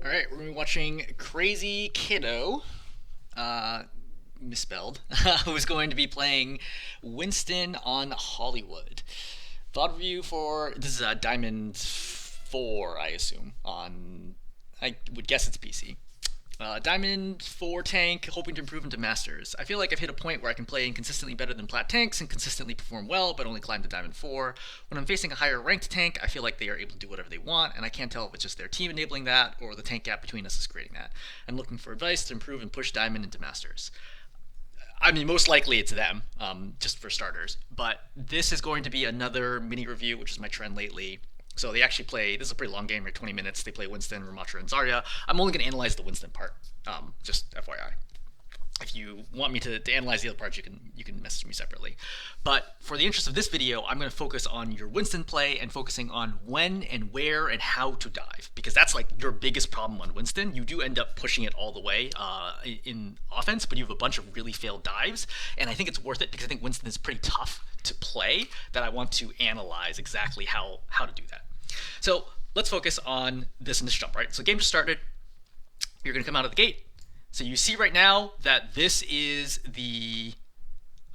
All right, we're gonna be watching CrzyKido, misspelled, who's going to be playing Winston on Hollywood. Thought review for this is a Diamond 4, I assume. I would guess it's PC. Diamond 4 tank, hoping to improve into Masters. I feel like I've hit a point where I can play consistently better than Plat tanks and consistently perform well, but only climb to Diamond 4. When I'm facing a higher ranked tank, I feel like they are able to do whatever they want, and I can't tell if it's just their team enabling that or the tank gap between us is creating that. I'm looking for advice to improve and push Diamond into Masters. I mean, most likely it's them, just for starters. But this is going to be another mini review, which is my trend lately. So they actually play, this is a pretty long game, right? 20 minutes. They play Winston, Ramatra, and Zarya. I'm only going to analyze the Winston part, just FYI. If you want me to analyze the other parts, you can message me separately. But for the interest of this video, I'm going to focus on your Winston play and focusing on when and where and how to dive, because that's like your biggest problem on Winston. You do end up pushing it all the way in offense, but you have a bunch of really failed dives, and I think it's worth it because I think Winston is pretty tough to play, that I want to analyze exactly how to do that. So let's focus on this initial jump, right? So game just started. You're going to come out of the gate. So you see right now that this is the,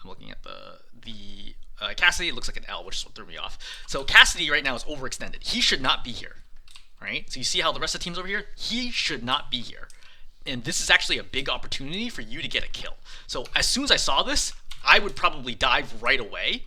I'm looking at the Cassidy. It looks like an L, which is what threw me off. So Cassidy right now is overextended. He should not be here, right? So you see how the rest of the team's over here? He should not be here. And this is actually a big opportunity for you to get a kill. So as soon as I saw this, I would probably dive right away.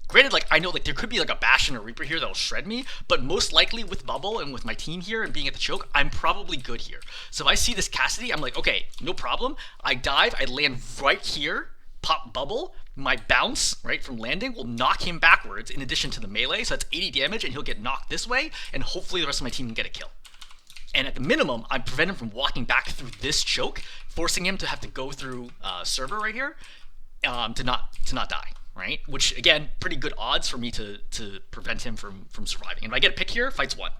Granted, like, I know like there could be like a Bastion or Reaper here that'll shred me, but most likely with Bubble and with my team here and being at the choke, I'm probably good here. So if I see this Cassidy, I'm like, okay, no problem. I dive, I land right here, pop Bubble, my bounce, right, from landing will knock him backwards in addition to the melee, so that's 80 damage, and he'll get knocked this way, and hopefully the rest of my team can get a kill. And at the minimum, I prevent him from walking back through this choke, forcing him to have to go through server right here to not die. Right? Which, again, pretty good odds for me to prevent him from surviving. And if I get a pick here, fight's won.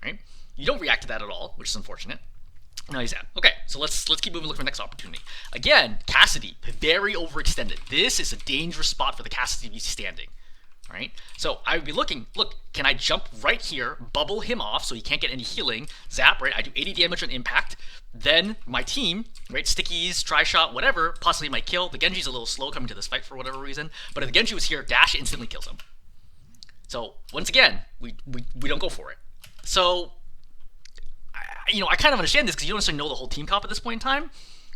Right? You don't react to that at all, which is unfortunate. Now he's out. Okay, so let's keep moving, look for the next opportunity. Again, Cassidy, very overextended. This is a dangerous spot for the Cassidy to be standing. Right? So I would be looking, look, can I jump right here, bubble him off so he can't get any healing, zap, right? I do 80 damage on impact. Then my team, right, stickies, tri-shot, whatever, possibly might kill. The Genji's a little slow coming to this fight for whatever reason, but if the Genji was here, dash instantly kills him. So once again, we don't go for it. So, I kind of understand this because you don't necessarily know the whole team comp at this point in time,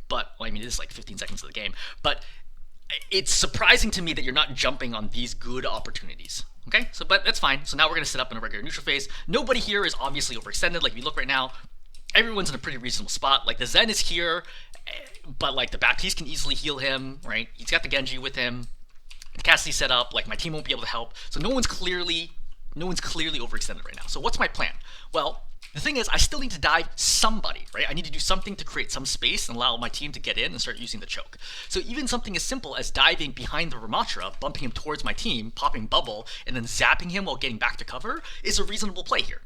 but, well, I mean, this is like 15 seconds of the game, but it's surprising to me that you're not jumping on these good opportunities. Okay, so but that's fine. So now we're going to set up in a regular neutral phase. Nobody here is obviously overextended. Like if you look right now, everyone's in a pretty reasonable spot. Like the Zen is here, but like the Baptiste can easily heal him, right? He's got the Genji with him. The Cassidy set up. Like my team won't be able to help. So no one's clearly overextended right now. So what's my plan? Well, the thing is, I still need to dive somebody, right? I need to do something to create some space and allow my team to get in and start using the choke. So even something as simple as diving behind the Ramatra, bumping him towards my team, popping Bubble, and then zapping him while getting back to cover is a reasonable play here,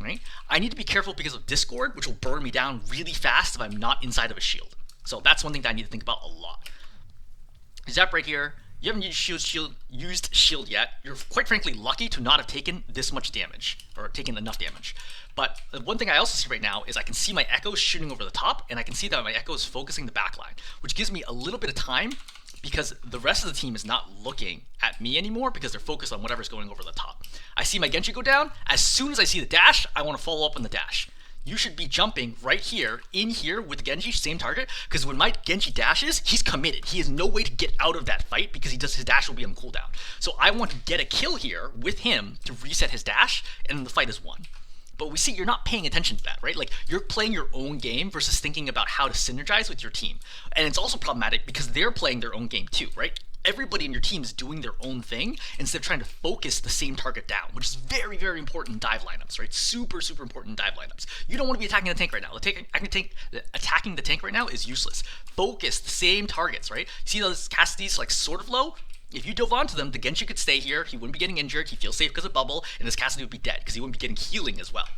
right? I need to be careful because of Discord, which will burn me down really fast if I'm not inside of a shield. So that's one thing that I need to think about a lot. Zap right here. You haven't used shield yet. You're quite frankly lucky to not have taken this much damage, or taken enough damage. But the one thing I also see right now is I can see my echoes shooting over the top, and I can see that my echo is focusing the backline, which gives me a little bit of time because the rest of the team is not looking at me anymore because they're focused on whatever's going over the top. I see my Genji go down. As soon as I see the dash, I want to follow up on the dash. You should be jumping right here, in here with Genji, same target, because when my Genji dashes, he's committed. He has no way to get out of that fight because his dash will be on cooldown. So I want to get a kill here with him to reset his dash, and then the fight is won. But we see you're not paying attention to that, right? Like, you're playing your own game versus thinking about how to synergize with your team. And it's also problematic because they're playing their own game too, right? Everybody in your team is doing their own thing instead of trying to focus the same target down, which is very, very important in dive lineups, right? Super, super important in dive lineups. You don't want to be attacking the tank right now. Attacking the tank right now is useless. Focus the same targets, right? See those Cassidy's like sort of low? If you dove onto them, the Genji could stay here. He wouldn't be getting injured. He feels safe because of Bubble, and this Cassidy would be dead because he wouldn't be getting healing as well.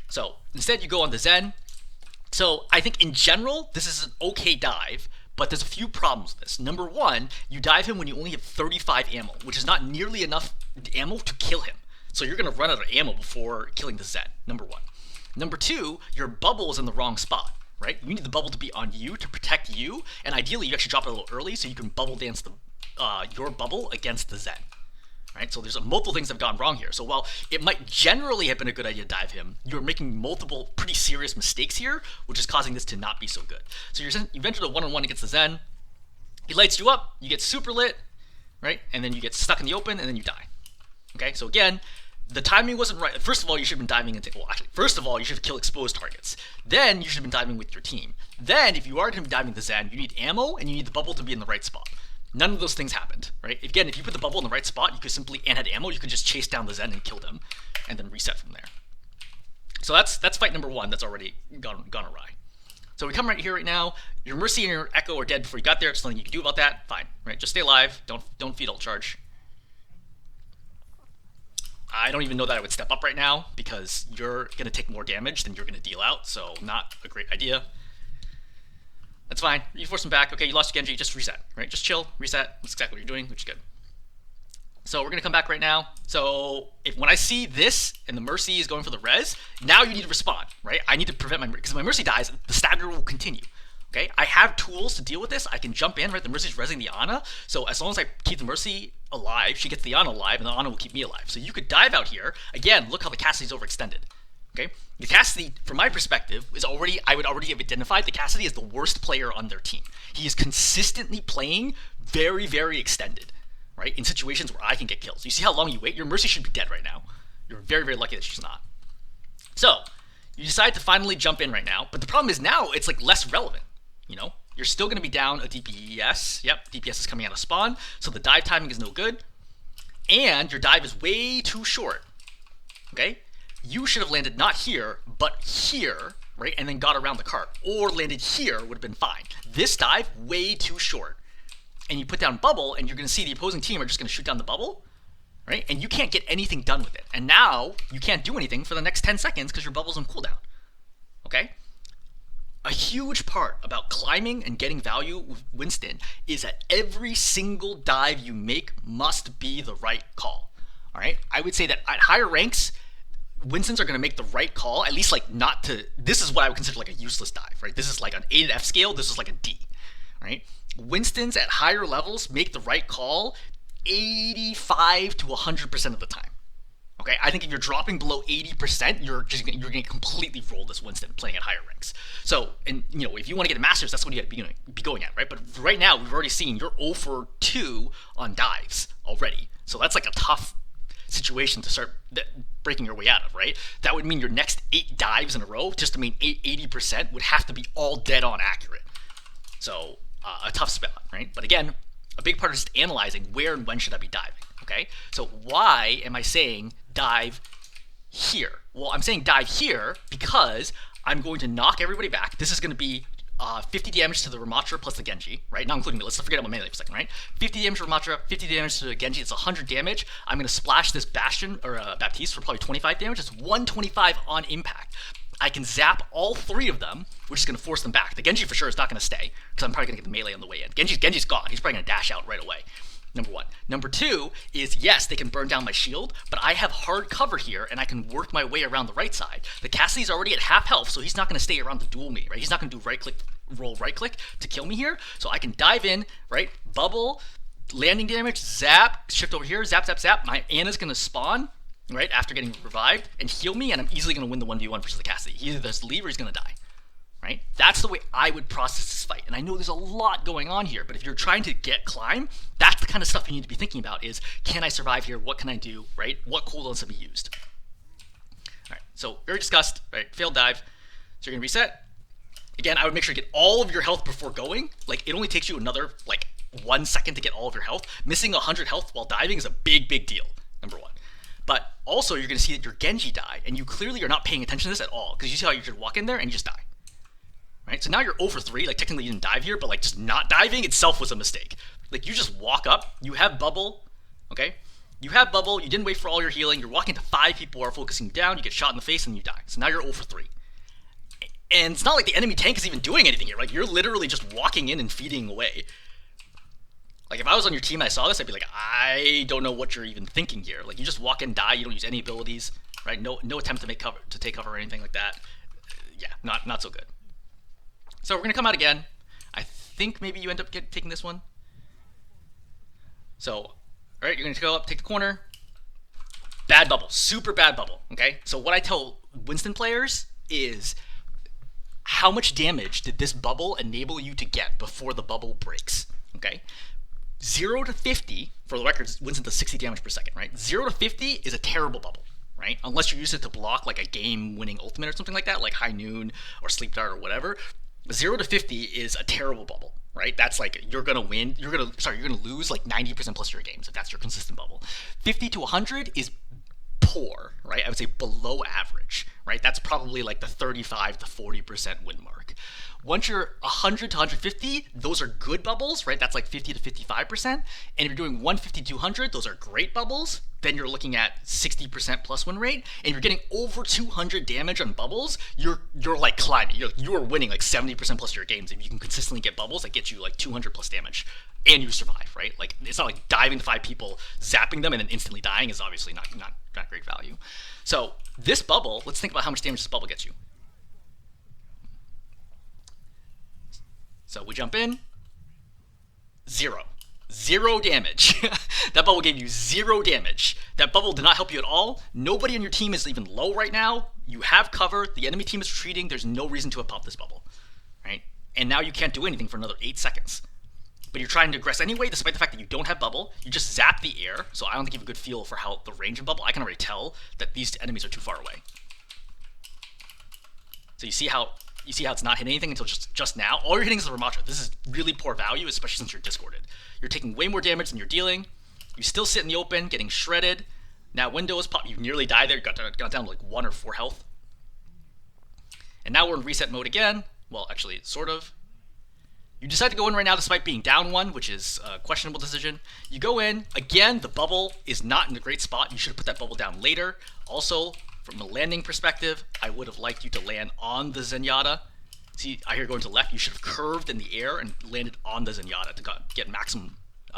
So instead, you go on the Zen. So I think in general, this is an okay dive. But there's a few problems with this. Number one, you dive him when you only have 35 ammo, which is not nearly enough ammo to kill him. So you're going to run out of ammo before killing the Zen, number one. Number two, your bubble is in the wrong spot, right? You need the bubble to be on you to protect you, and ideally you actually drop it a little early so you can bubble dance your bubble against the Zen. Right? So there's multiple things that have gone wrong here. So while it might generally have been a good idea to dive him, you're making multiple pretty serious mistakes here, which is causing this to not be so good. So you've entered a one-on-one against the Zen. He lights you up, you get super lit, right? And then you get stuck in the open, and then you die. Okay, so again, the timing wasn't right. First of all, you should have been diving into, well, actually, first of all, you should have killed exposed targets. Then you should have been diving with your team. Then, if you are going to be diving the Zen, you need ammo, and you need the bubble to be in the right spot. None of those things happened, right? Again, if you put the bubble in the right spot, you could simply, and had ammo, you could just chase down the Zen and kill them, and then reset from there. So that's fight number one that's already gone awry. So we come right here right now. Your Mercy and your Echo are dead before you got there. There's nothing you can do about that. Fine, right? Just stay alive. Don't feed ult charge. I don't even know that I would step up right now because you're going to take more damage than you're going to deal out, so not a great idea. That's fine. You force him back. Okay, you lost Genji. Just reset, right? Just chill, reset. That's exactly what you're doing, which is good. So we're going to come back right now. So when I see this and the Mercy is going for the res, now you need to respond, right? I need to prevent my Mercy. Because if my Mercy dies, the stagger will continue. Okay? I have tools to deal with this. I can jump in, right? The Mercy's resing the Ana. So as long as I keep the Mercy alive, she gets the Ana alive, and the Ana will keep me alive. So you could dive out here. Again, look how the Cassidy's overextended. Okay, the Cassidy, from my perspective, I would already have identified the Cassidy as the worst player on their team. He is consistently playing very, very extended, right? In situations where I can get kills. You see how long you wait? Your Mercy should be dead right now. You're very, very lucky that she's not. So, you decide to finally jump in right now, but the problem is now it's like less relevant, you know? You're still going to be down a DPS. Yep, DPS is coming out of spawn, so the dive timing is no good. And your dive is way too short, okay? You should have landed not here, but here, right? And then got around the cart. Or landed here would have been fine. This dive, way too short. And you put down bubble, and you're going to see the opposing team are just going to shoot down the bubble, right? And you can't get anything done with it. And now, you can't do anything for the next 10 seconds because your bubble's on cooldown, okay? A huge part about climbing and getting value with Winston is that every single dive you make must be the right call, all right? I would say that at higher ranks, Winstons are going to make the right call, at least like not to, this is what I would consider like a useless dive, right? This is like an A to F scale, this is like a D, right? Winstons at higher levels make the right call 85 to 100% of the time, okay? I think if you're dropping below 80%, you're going to completely roll this Winston playing at higher ranks. So, and you know, if you want to get a Masters, that's what you got to be going at, right? But right now, we've already seen you're 0 for 2 on dives already. So that's like a tough situation to start breaking your way out of, right? That would mean your next 8 dives in a row, just to mean 80%, would have to be all dead on accurate. So a tough spot, right? But again, a big part is just analyzing where and when should I be diving, okay? So why am I saying dive here? Well, I'm saying dive here because I'm going to knock everybody back. This is going to be 50 damage to the Ramatra plus the Genji, right? Not including me. Let's forget about melee for a second, right? 50 damage to Ramatra, 50 damage to the Genji. It's 100 damage. I'm going to splash this Bastion, or Baptiste, for probably 25 damage. It's 125 on impact. I can zap all 3 of them, which is going to force them back. The Genji for sure is not going to stay, because I'm probably going to get the melee on the way in. Genji's gone. He's probably going to dash out right away. Number 1. Number 2 is, yes, they can burn down my shield, but I have hard cover here, and I can work my way around the right side. The Cassidy's already at half health, so he's not going to stay around to duel me, right? He's not going to do roll right click to kill me here, so I can dive in, right? Bubble, landing damage, zap, shift over here, zap, zap, zap. My Ana's going to spawn, right, after getting revived, and heal me, and I'm easily going to win the 1v1 versus the Cassidy. He either does leave or he's going to die. Right? That's the way I would process this fight. And I know there's a lot going on here, but if you're trying to get climb, that's the kind of stuff you need to be thinking about is, can I survive here? What can I do? Right? What cooldowns have we used? All right, so very discussed, right? Failed dive. So you're gonna reset. Again, I would make sure to get all of your health before going. Like, it only takes you another, like, 1 second to get all of your health. Missing 100 health while diving is a big, big deal, number 1. But also, you're gonna see that your Genji died, and you clearly are not paying attention to this at all, because you see how you just walk in there and you just die. Right? So now you're 0 for 3, like technically you didn't dive here, but like just not diving itself was a mistake. Like you just walk up, you have bubble, okay? You have bubble, you didn't wait for all your healing, you're walking to 5 people who are focusing you down, you get shot in the face and you die. So now you're 0 for 3. And it's not like the enemy tank is even doing anything here. Like you're literally just walking in and feeding away. Like if I was on your team and I saw this, I'd be like, I don't know what you're even thinking here. Like you just walk in, die, you don't use any abilities. right? No attempt to make cover, to take cover or anything like that. Yeah, not so good. So we're gonna come out again. I think maybe you end up taking this one. So, all right, you're gonna go up, take the corner. Bad bubble, super bad bubble. Okay, so what I tell Winston players is, how much damage did this bubble enable you to get before the bubble breaks? Okay, 0 to 50, for the record, Winston does 60 damage per second, right? 0 to 50 is a terrible bubble, right? Unless you use it to block like a game-winning ultimate or something like that, like High Noon or Sleep Dart or whatever. 0 to 50 is a terrible bubble, right? That's like you're gonna win. You're gonna lose like 90% plus of your games if that's your consistent bubble. 50 to 100 is poor, right? I would say below average, right? That's probably like the 35 to 40% win mark. Once you're 100 to 150, those are good bubbles, right? That's like 50 to 55%. And if you're doing 150 to 200, those are great bubbles. Then you're looking at 60% plus win rate. And if you're getting over 200 damage on bubbles, you're like climbing. You're winning like 70% plus of your games if you can consistently get bubbles that get you like 200 plus damage and you survive, right? Like, it's not like diving to 5 people, zapping them, and then instantly dying is obviously not great value. So this bubble, let's think about how much damage this bubble gets you. So we jump in, 0 damage. That bubble gave you 0 damage. That bubble did not help you at all. Nobody on your team is even low right now. You have cover. The enemy team is retreating. There's no reason to have popped this bubble, right? And now you can't do anything for another 8 seconds. But you're trying to aggress anyway, despite the fact that you don't have bubble. You just zap the air, so I don't think you have a good feel for how the range of bubble. I can already tell that these enemies are too far away. So you see how it's not hitting anything until just now. All you're hitting is the Ramatra. This is really poor value, especially since you're discorded. You're taking way more damage than you're dealing. You still sit in the open, getting shredded. Now window is pop. You nearly died there. You got down to like 1 or 4 health. And now we're in reset mode again. Well, actually, sort of. You decide to go in right now despite being down 1, which is a questionable decision. You go in. Again, the bubble is not in a great spot. You should have put that bubble down later. Also, from a landing perspective, I would have liked you to land on the Zenyatta. See, I hear going to the left. You should have curved in the air and landed on the Zenyatta to get maximum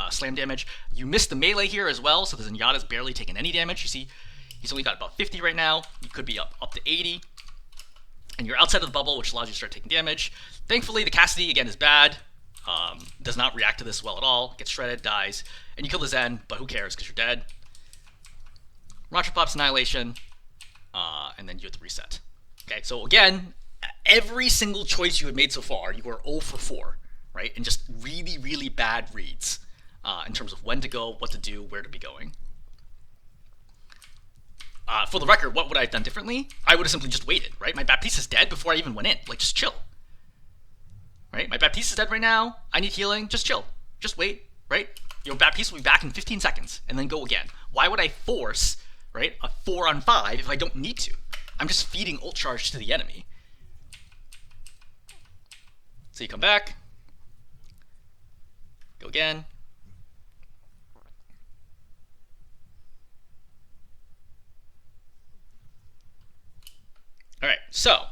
slam damage. You missed the melee here as well, so the Zenyatta's barely taken any damage. You see, he's only got about 50 right now. You could be up to 80. And you're outside of the bubble, which allows you to start taking damage. Thankfully, the Cassidy, again, is bad. Does not react to this well at all. Gets shredded, dies. And you kill the Zen, but who cares, because you're dead. Ramatra pops Annihilation, and then you have to reset. Okay, so again, every single choice you had made so far, you were 0 for 4, right? And just really, really bad reads in terms of when to go, what to do, where to be going. For the record, what would I have done differently? I would have simply just waited, right? My Baptiste is dead before I even went in. Like, just chill. Right? My Baptiste is dead right now. I need healing. Just chill. Just wait, right? Your Baptiste will be back in 15 seconds, and then go again. Why would I force, right, a 4-on-5 if I don't need to? I'm just feeding ult charge to the enemy. So you come back. Go again. All right, so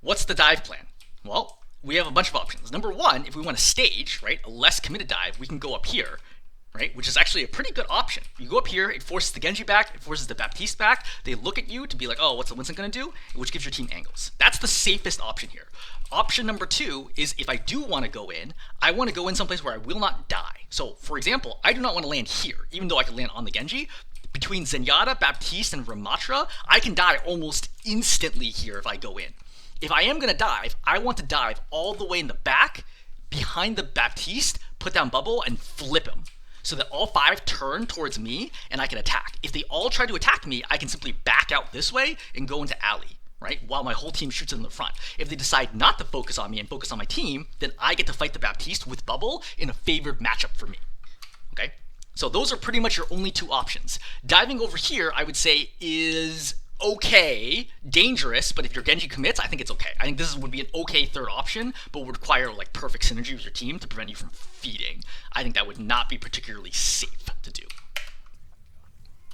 what's the dive plan? Well, we have a bunch of options. Number 1, if we want to stage, right, a less committed dive, we can go up here, right, which is actually a pretty good option. You go up here, it forces the Genji back, it forces the Baptiste back. They look at you to be like, oh, what's the Winston going to do? Which gives your team angles. That's the safest option here. Option number 2 is if I do want to go in, I want to go in someplace where I will not die. So, for example, I do not want to land here, even though I could land on the Genji. Between Zenyatta, Baptiste, and Ramatra, I can die almost instantly here if I go in. If I am going to dive, I want to dive all the way in the back, behind the Baptiste, put down bubble, and flip him, so that all 5 turn towards me, and I can attack. If they all try to attack me, I can simply back out this way and go into alley, right, while my whole team shoots in the front. If they decide not to focus on me and focus on my team, then I get to fight the Baptiste with bubble in a favored matchup for me, okay? So those are pretty much your only 2 options. Diving over here, I would say, is okay, dangerous, but if your Genji commits, I think it's okay. I think this would be an okay 3rd option, but would require like perfect synergy with your team to prevent you from feeding. I think that would not be particularly safe to do.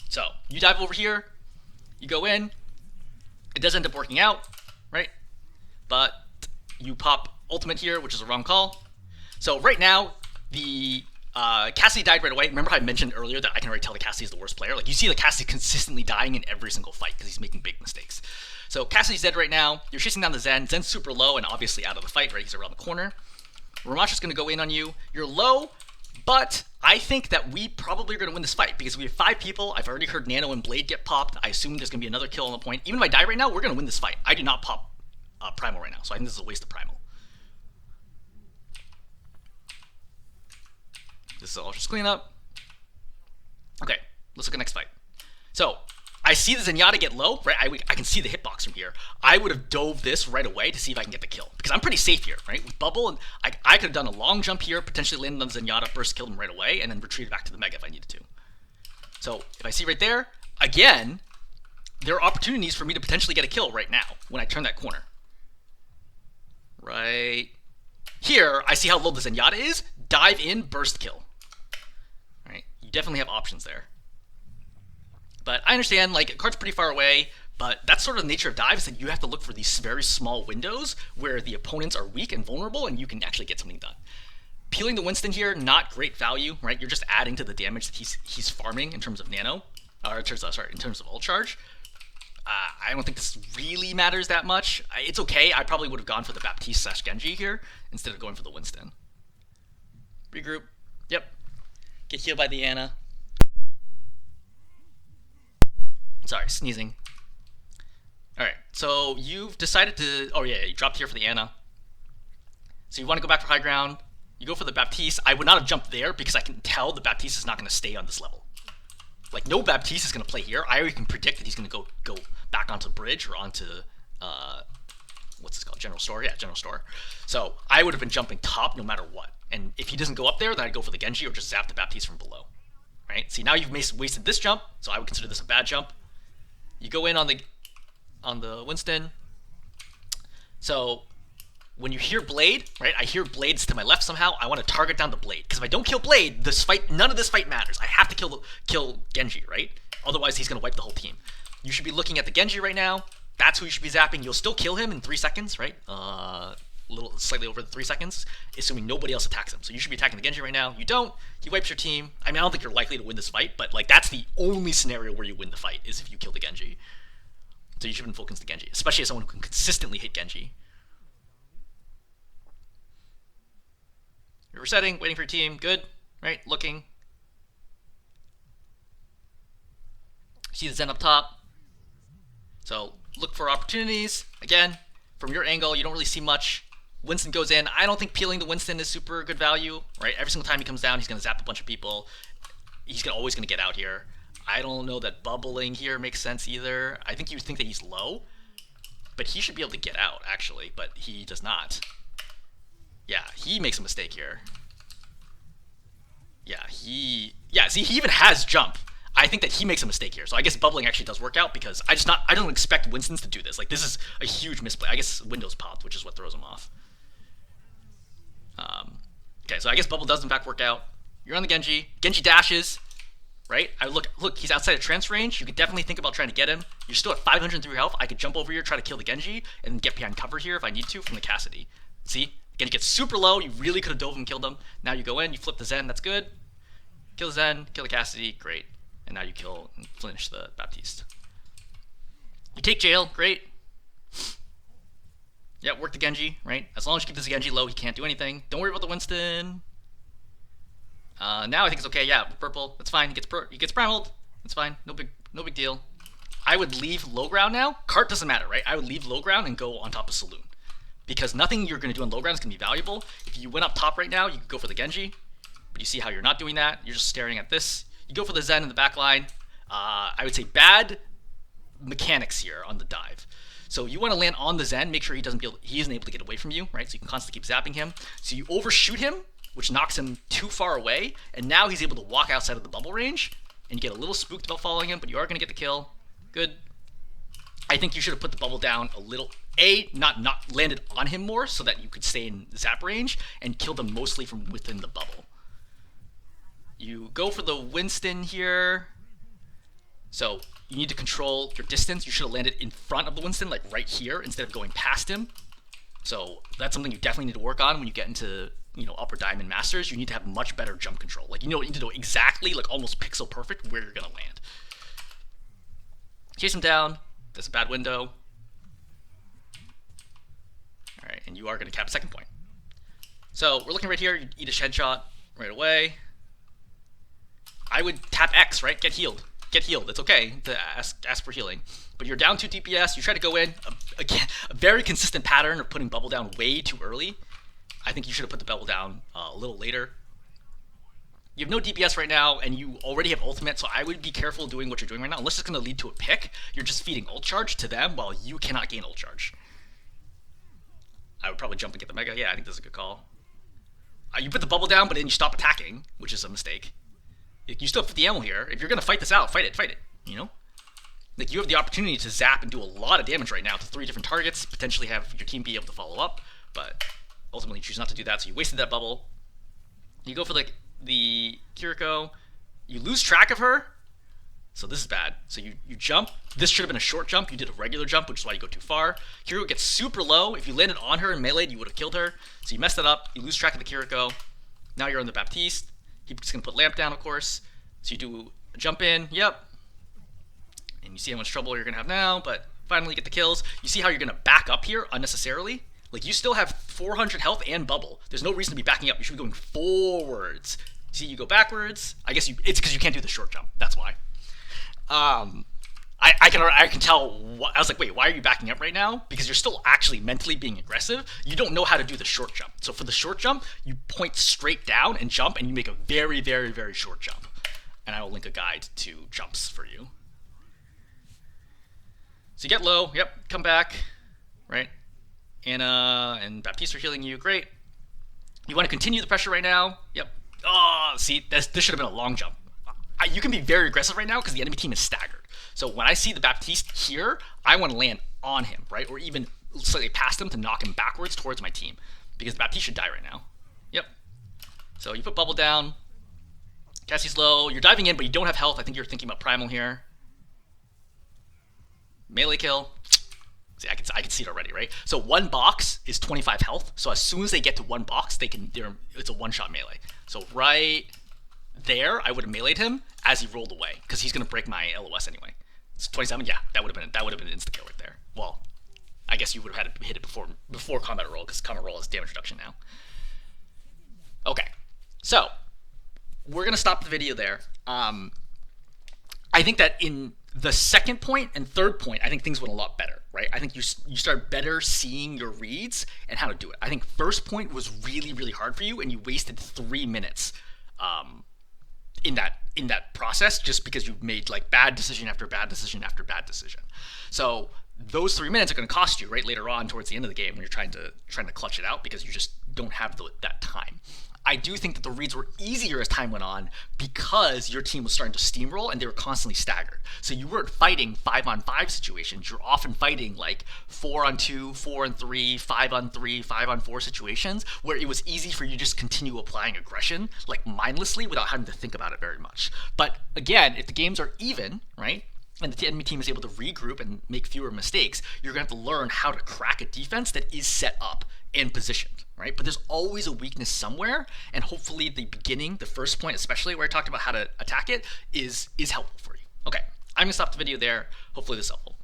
So you dive over here, you go in, it does end up working out, right? But you pop ultimate here, which is a wrong call. So right now, the Cassidy died right away. Remember how I mentioned earlier that I can already tell that Cassidy is the worst player? Like, you see that Cassidy consistently dying in every single fight because he's making big mistakes. So Cassidy's dead right now. You're chasing down the Zen. Zen's super low and obviously out of the fight, right? He's around the corner. Ramasha's going to go in on you. You're low, but I think that we probably are going to win this fight because we have 5 people. I've already heard Nano and Blade get popped. I assume there's going to be another kill on the point. Even if I die right now, we're going to win this fight. I do not pop Primal right now, so I think this is a waste of Primal. This is all just cleanup. Okay, let's look at the next fight. So, I see the Zenyatta get low, right? I can see the hitbox from here. I would have dove this right away to see if I can get the kill. Because I'm pretty safe here, right? With Bubble, and I could have done a long jump here, potentially landed on the Zenyatta, burst killed him right away, and then retreated back to the Mega if I needed to. So, if I see right there, again, there are opportunities for me to potentially get a kill right now when I turn that corner. Right here, I see how low the Zenyatta is. Dive in, burst kill. Right? You definitely have options there. But I understand, like, card's pretty far away, but that's sort of the nature of dives, that you have to look for these very small windows where the opponents are weak and vulnerable, and you can actually get something done. Peeling the Winston here, not great value, right? You're just adding to the damage that he's farming in terms of nano, or in terms of ult charge. I don't think this really matters that much. It's okay. I probably would have gone for the Baptiste/Genji here instead of going for the Winston. Regroup. Yep. Get healed by the Ana. Sorry, sneezing. Alright, so you've decided to... Oh yeah, you dropped here for the Ana. So you want to go back for high ground. You go for the Baptiste. I would not have jumped there because I can tell the Baptiste is not going to stay on this level. Like, no Baptiste is going to play here. I already can predict that he's going to go back onto Bridge or onto... what's this called? General Store? Yeah, General Store. So I would have been jumping top no matter what. And if he doesn't go up there, then I'd go for the Genji or just zap the Baptiste from below. Right? See, now you've wasted this jump, so I would consider this a bad jump. You go in on the Winston. So when you hear Blade, right? I hear Blade's to my left somehow. I want to target down the Blade because if I don't kill Blade, none of this fight matters. I have to kill Genji, right? Otherwise, he's gonna wipe the whole team. You should be looking at the Genji right now. That's who you should be zapping. You'll still kill him in 3 seconds, right? Slightly over the 3 seconds, assuming nobody else attacks him. So you should be attacking the Genji right now. You don't. He wipes your team. I mean, I don't think you're likely to win this fight, but like that's the only scenario where you win the fight is if you kill the Genji. So you should have been focused on the Genji, especially as someone who can consistently hit Genji. You're resetting, waiting for your team. Good, right? Looking. See the Zen up top. So look for opportunities. Again, from your angle, you don't really see much. Winston goes in. I don't think peeling the Winston is super good value, right? Every single time he comes down, he's going to zap a bunch of people. He's always going to get out here. I don't know that bubbling here makes sense either. I think you would think that he's low, but he should be able to get out, actually, but he does not. Yeah, he makes a mistake here. Yeah, see, he even has jump. I think that he makes a mistake here. So I guess bubbling actually does work out because I don't expect Winston's to do this. Like, this is a huge misplay. I guess Windows popped, which is what throws him off. Okay, so I guess bubble does in fact work out. You're on the Genji. Genji dashes, right? Look, he's outside of trance range. You could definitely think about trying to get him. You're still at 503 health. I could jump over here, try to kill the Genji, and get behind cover here if I need to from the Cassidy. See? Genji gets super low. You really could have dove him and killed him. Now you go in, you flip the Zen. That's good. Kill the Zen, kill the Cassidy. Great. And now you kill and finish the Baptiste. You take jail, great. Yeah, work the Genji, right? As long as you keep this Genji low, he can't do anything. Don't worry about the Winston. Now I think it's okay. Yeah, purple, that's fine. He gets primaled. That's fine. No big deal. I would leave low ground now. Cart doesn't matter, right? I would leave low ground and go on top of Saloon. Because nothing you're going to do on low ground is going to be valuable. If you went up top right now, you could go for the Genji. But you see how you're not doing that. You're just staring at this. You go for the Zen in the back line. I would say bad mechanics here on the dive. So you want to land on the Zen, make sure he isn't able to get away from you, right? So you can constantly keep zapping him. So you overshoot him, which knocks him too far away, and now he's able to walk outside of the bubble range, and you get a little spooked about following him, but you are going to get the kill. Good. I think you should have put the bubble down a little. Not landed on him more so that you could stay in zap range and kill them mostly from within the bubble. You go for the Winston here. So you need to control your distance. You should have landed in front of the Winston, like right here, instead of going past him. So that's something you definitely need to work on when you get into upper diamond masters, you need to have much better jump control. Like, you need to know exactly, like almost pixel perfect, where you're gonna land. Chase him down. That's a bad window. All right, and you are gonna cap a second point. So we're looking right here. You eat a shed shot right away. I would tap X, right? Get healed. Get healed. It's okay to ask for healing. But you're down 2 DPS. You try to go in. Again, a very consistent pattern of putting bubble down way too early. I think you should have put the bubble down a little later. You have no DPS right now, and you already have ultimate, so I would be careful doing what you're doing right now. Unless it's going to lead to a pick, you're just feeding ult charge to them while you cannot gain ult charge. I would probably jump and get the mega. Yeah, I think that's a good call. You put the bubble down, but then you stop attacking, which is a mistake. You still have 50 ammo here. If you're going to fight this out, fight it, Like, you have the opportunity to zap and do a lot of damage right now to 3 different targets, potentially have your team be able to follow up, but ultimately you choose not to do that, so you wasted that bubble. You go for, like, the CrzyKido. You lose track of her, so this is bad. So you jump. This should have been a short jump. You did a regular jump, which is why you go too far. CrzyKido gets super low. If you landed on her and meleeed, you would have killed her. So you messed that up. You lose track of the CrzyKido. Now you're on the Baptiste. He's going to put lamp down, of course. So you do a jump in. Yep. And you see how much trouble you're going to have now, but finally get the kills. You see how you're going to back up here unnecessarily? Like, you still have 400 health and bubble. There's no reason to be backing up. You should be going forwards. See, you go backwards. I guess it's because you can't do the short jump. That's why. I can tell. I was like, wait, why are you backing up right now? Because you're still actually mentally being aggressive. You don't know how to do the short jump. So for the short jump, you point straight down and jump, and you make a very, very, very short jump. And I will link a guide to jumps for you. So you get low. Yep, come back. Right? Anna and Baptiste are healing you. Great. You want to continue the pressure right now. Yep. Oh, see, this should have been a long jump. You can be very aggressive right now because the enemy team is staggered. So when I see the Baptiste here, I want to land on him, right? Or even slightly past him to knock him backwards towards my team. Because the Baptiste should die right now. Yep. So you put bubble down. Cassie's low. You're diving in, but you don't have health. I think you're thinking about primal here. Melee kill. See, I can see it already, right? So one box is 25 health. So as soon as they get to one box, it's a one-shot melee. So right there, I would have meleeed him as he rolled away because he's gonna break my LOS anyway. It's 27. Yeah, that would have been an insta kill right there. Well, I guess you would have had to hit it before combat roll because combat roll is damage reduction now. Okay, so we're gonna stop the video there. I think that in the second point and third point, I think things went a lot better, right? I think you start better seeing your reads and how to do it. I think first point was really, really hard for you, and you wasted 3 minutes in that process just because you made like bad decision after bad decision after bad decision. So those 3 minutes are going to cost you right later on towards the end of the game when you're trying to clutch it out because you just don't have that time. I do think that the reads were easier as time went on because your team was starting to steamroll and they were constantly staggered. So you weren't fighting 5-on-5 situations. You're often fighting like 4-on-2, 4-on-3, 5-on-3, 5-on-4 situations where it was easy for you to just continue applying aggression like mindlessly without having to think about it very much. But again, if the games are even, right, and the enemy team is able to regroup and make fewer mistakes, you're going to have to learn how to crack a defense that is set up and positioned, right? But there's always a weakness somewhere, and hopefully the beginning, the first point especially, where I talked about how to attack it, is helpful for you. Okay, I'm going to stop the video there. Hopefully this is helpful.